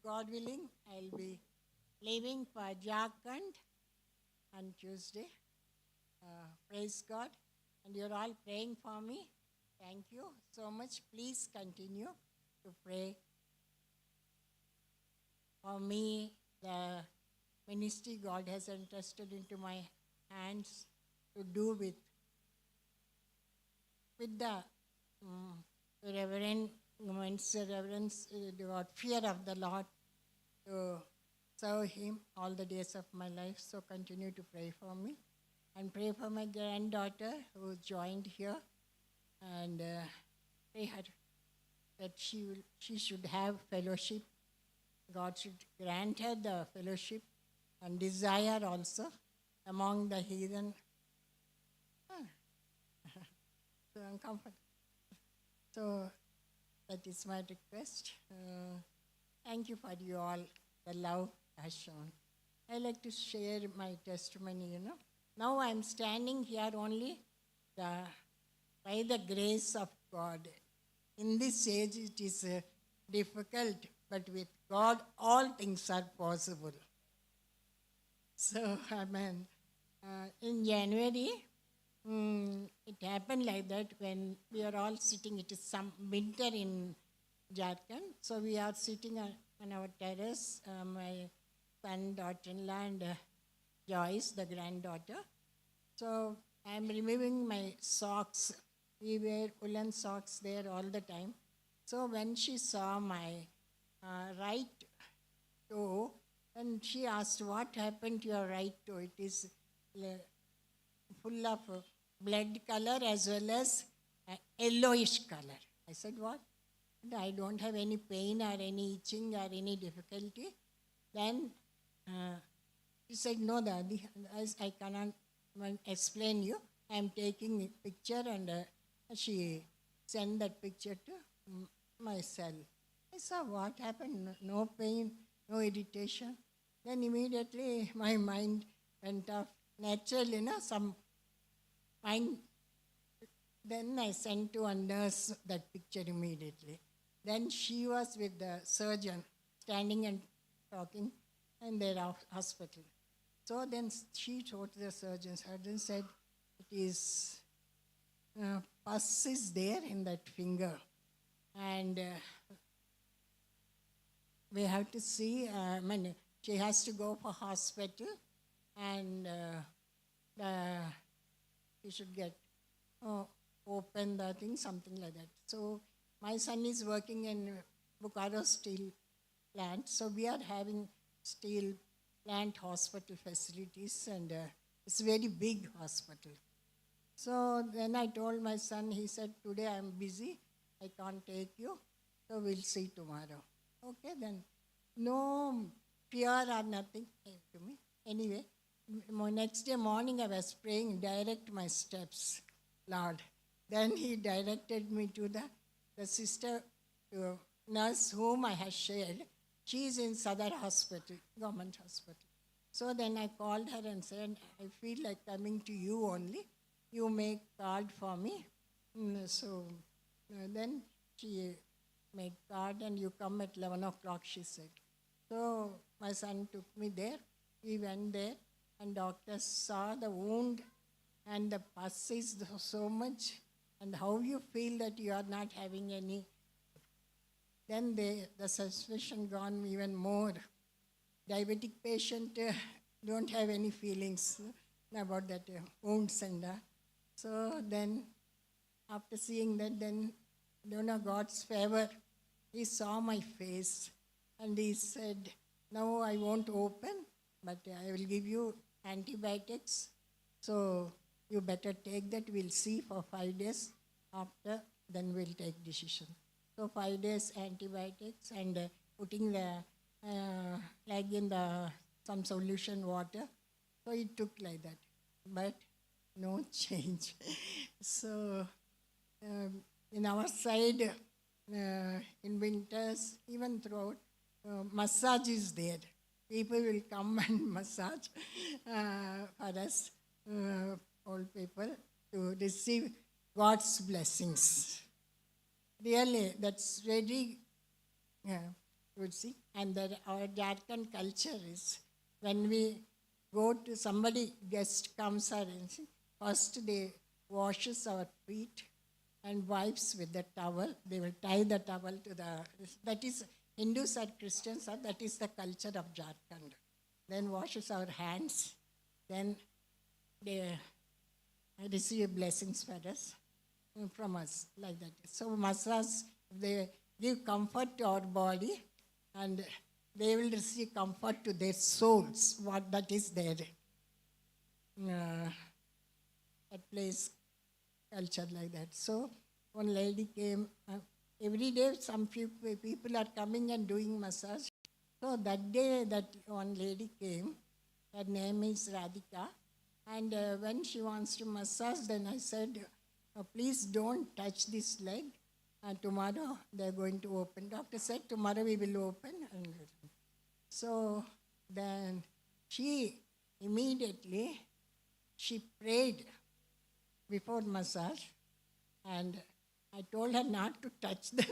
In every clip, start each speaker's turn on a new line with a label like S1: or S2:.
S1: God willing, I'll be leaving for Jharkhand on Tuesday. Praise God. And you're all praying for me. Thank you so much. Please continue to pray for me, the ministry God has entrusted into my hands to do with the reverence, the fear of the Lord, to serve Him all the days of my life. So continue to pray for me. And pray for my granddaughter who joined here. And pray her that she should have fellowship. God should grant her the fellowship and desire also among the heathen. So uncomfortable. So that is my request. Thank you for you all, the love has shown. I like to share my testimony, Now I'm standing here only by the grace of God. In this age it is difficult, but with God all things are possible. So, amen. In January, it happened like that when we are all sitting, it is some winter in Jharkhand. So we are sitting on our terrace, my son, daughter-in-law, and Joyce, the granddaughter. So I'm removing my socks. We wear woolen socks there all the time. So when she saw my right toe, and she asked, what happened to your right toe? It is full of blood color as well as yellowish color. I said, what? I don't have any pain or any itching or any difficulty. Then she said, no, Daddy, I cannot explain you. I am taking a picture, and she sent that picture to my cell. I saw what happened, no pain, no irritation. Then immediately my mind went off. Naturally, some mind. Then I sent to a nurse that picture immediately. Then she was with the surgeon, standing and talking in their hospital. So then she told the surgeon. Surgeon said, it is, pus is there in that finger. And we have to see, she has to go for hospital, and she should get open the thing, something like that. So my son is working in Bokaro steel plant. So we are having steel plant hospital facilities, and it's a very big hospital. So then I told my son, he said, today I'm busy, I can't take you, so we'll see tomorrow. Okay, then no fear or nothing came to me. Anyway, next day morning I was praying, direct my steps, Lord. Then he directed me to the sister nurse whom I had shared. She is in Sadar Hospital, government hospital. So then I called her and said, I feel like coming to you only. You make card for me. So then she made card, and you come at 11 o'clock, she said. So my son took me there. We went there, and doctors saw the wound and the pus is so much, and how you feel that you are not having any. Then the suspicion gone even more. Diabetic patient don't have any feelings about that wounds, and so then after seeing that, then God's favor, he saw my face, and he said, now I won't open, but I will give you antibiotics. So you better take that. We'll see for 5 days. After, then we'll take decision. So 5 days antibiotics, and putting the leg in some solution water. So it took like that, but no change. So in our side, in winters, even throughout, massage is there. People will come and massage for us, old people, to receive God's blessings. Really, that's very would see. And that our Jharkhand culture is when we go to somebody, guest comes or anything, first they washes our feet and wipes with the towel. They will tie the towel to the, that is, Hindus or Christians, that is the culture of Jharkhand. Then washes our hands, then they receive blessings for us, from us, like that. So massage, they give comfort to our body and they will receive comfort to their souls, what that is their at place culture like that. So one lady came, every day some few people are coming and doing massage. So that day that one lady came, her name is Radhika, and when she wants to massage, then I said, please don't touch this leg. And tomorrow they're going to open. Doctor said tomorrow we will open. And so then she immediately, she prayed before massage, and I told her not to touch the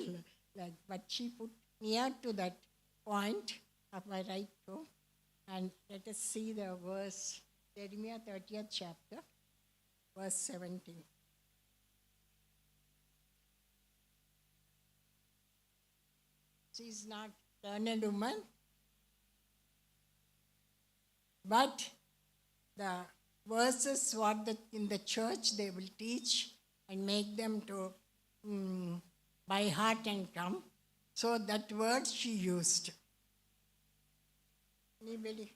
S1: leg, but she put near to that point of my right toe. And let us see the verse, Jeremiah 30th chapter, verse 17. She is not eternal woman, but the verses what in the church they will teach and make them to by heart and come. So that word she used. Anybody?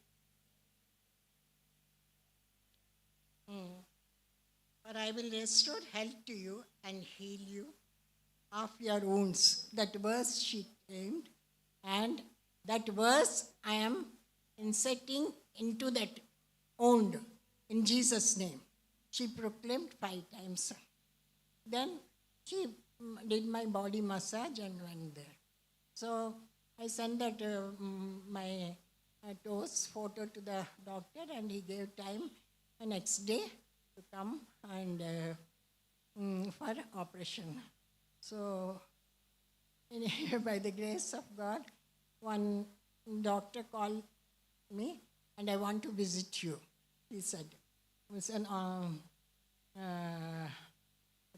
S1: For I will restore health to you and heal you of your wounds. That verse she claimed, and that verse I am inserting into that wound in Jesus' name. She proclaimed 5 times. Then she did my body massage and went there. So I sent that my toes photo to the doctor, and he gave time the next day to come and for operation. So by the grace of God, one doctor called me, and I want to visit you, he said. It was an what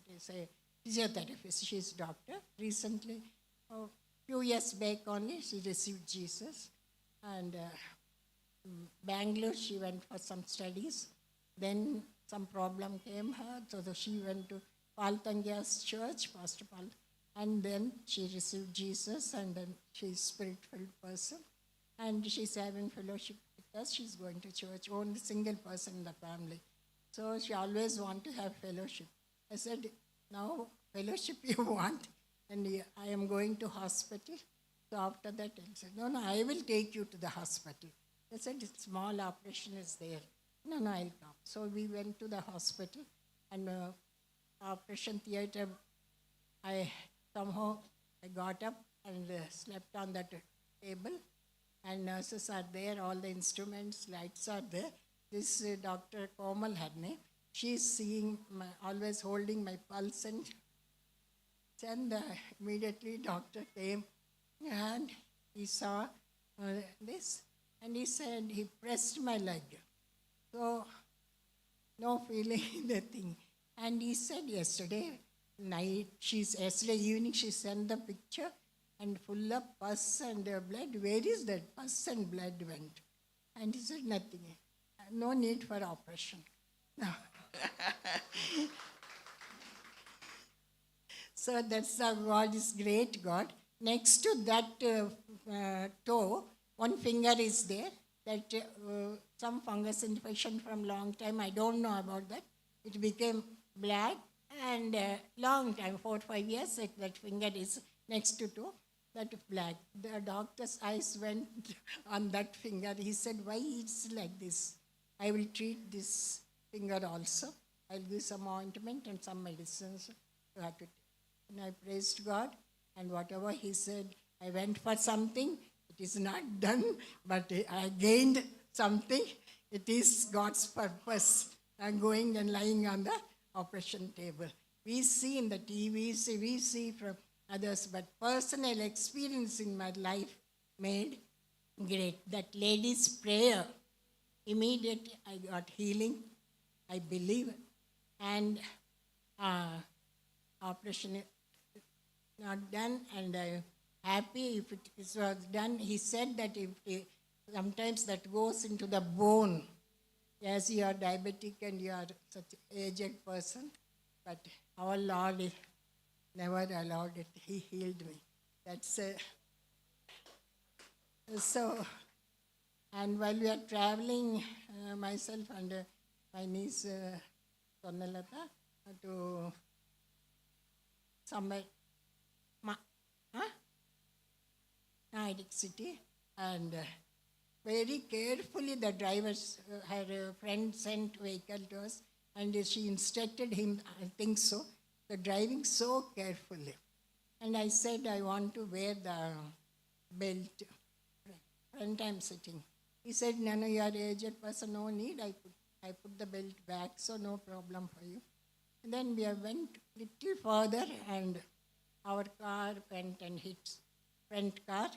S1: do you say, physiotherapist. She's a doctor. Recently, a few years back only, she received Jesus. And Bangalore, she went for some studies. Then some problem came her, so she went to Paul Tangia's church, Pastor Paul, and then she received Jesus, and then she's a spirit-filled person. And she's having fellowship with us. She's going to church, only single person in the family. So she always want to have fellowship. I said, now fellowship you want, and I am going to hospital. So after that, I said, no, I will take you to the hospital. They said, small operation is there. No, I'll come. So we went to the hospital, and operation theater, I got up and slept on that table, and nurses are there, all the instruments, lights are there. This Dr. Komal Hadne, she's seeing, always holding my pulse, and immediately doctor came, and he saw this, and he said, he pressed my leg. So, no feeling in the thing. And he said yesterday evening, she sent the picture and full of pus and blood. Where is that pus and blood went? And he said, nothing. No need for operation. No. So that's how God is great God. Next to that toe, one finger is there. That some fungus infection from long time, I don't know about that. It became black, and long time, 4 or 5 years, that finger is next to toe, that black. The doctor's eyes went on that finger. He said, why it's like this? I will treat this finger also. I'll give some ointment and some medicines you have to take. And I praised God, and whatever he said, I went for something. It is not done, but I gained something. It is God's purpose. I'm going and lying on the operation table. We see in the TV, we see from others, but personal experience in my life, made great. That lady's prayer, immediately I got healing, I believe, and operation not done, and I'm happy if it was done. He said that if sometimes that goes into the bone, as you are diabetic and you are such an aged person, but our Lord never allowed it. He healed me. That's so. And while we are traveling, myself and my niece Sonnalata to somewhere, Nairobi city, and very carefully the drivers, her friend sent vehicle to us, and she instructed him, I think so, the driving so carefully. And I said, I want to wear the belt. Front I'm sitting. He said, no, you are aged person, no need. I put the belt back, so no problem for you. And then we went little further, and our car went and hit front car,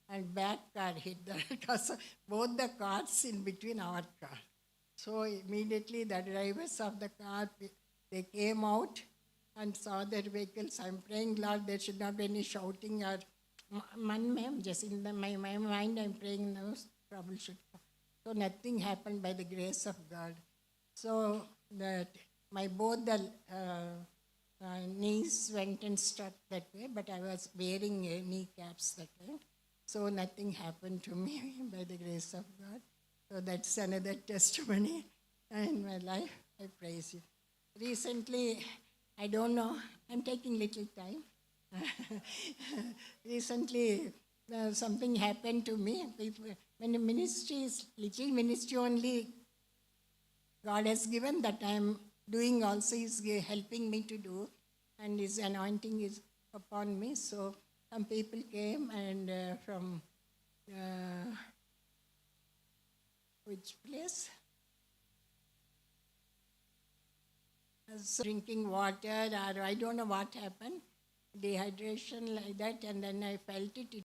S1: and back car hit the car. So both the cars in between our car. So immediately the drivers of the car, they came out and saw their vehicles. I'm praying, Lord, there should not be any shouting or ma'am, just in my mind, I'm praying no trouble should come. So nothing happened by the grace of God. So that my both the knees went and struck that way, but I was wearing knee caps that time. So nothing happened to me by the grace of God. So that's another testimony in my life. I praise you. Recently, I don't know, I'm taking little time. Recently, something happened to me. When the ministry is little ministry only, God has given that I am doing also is helping me to do, and His anointing is upon me. So some people came and from which place? So drinking water, or I don't know what happened, dehydration like that, and then I felt it.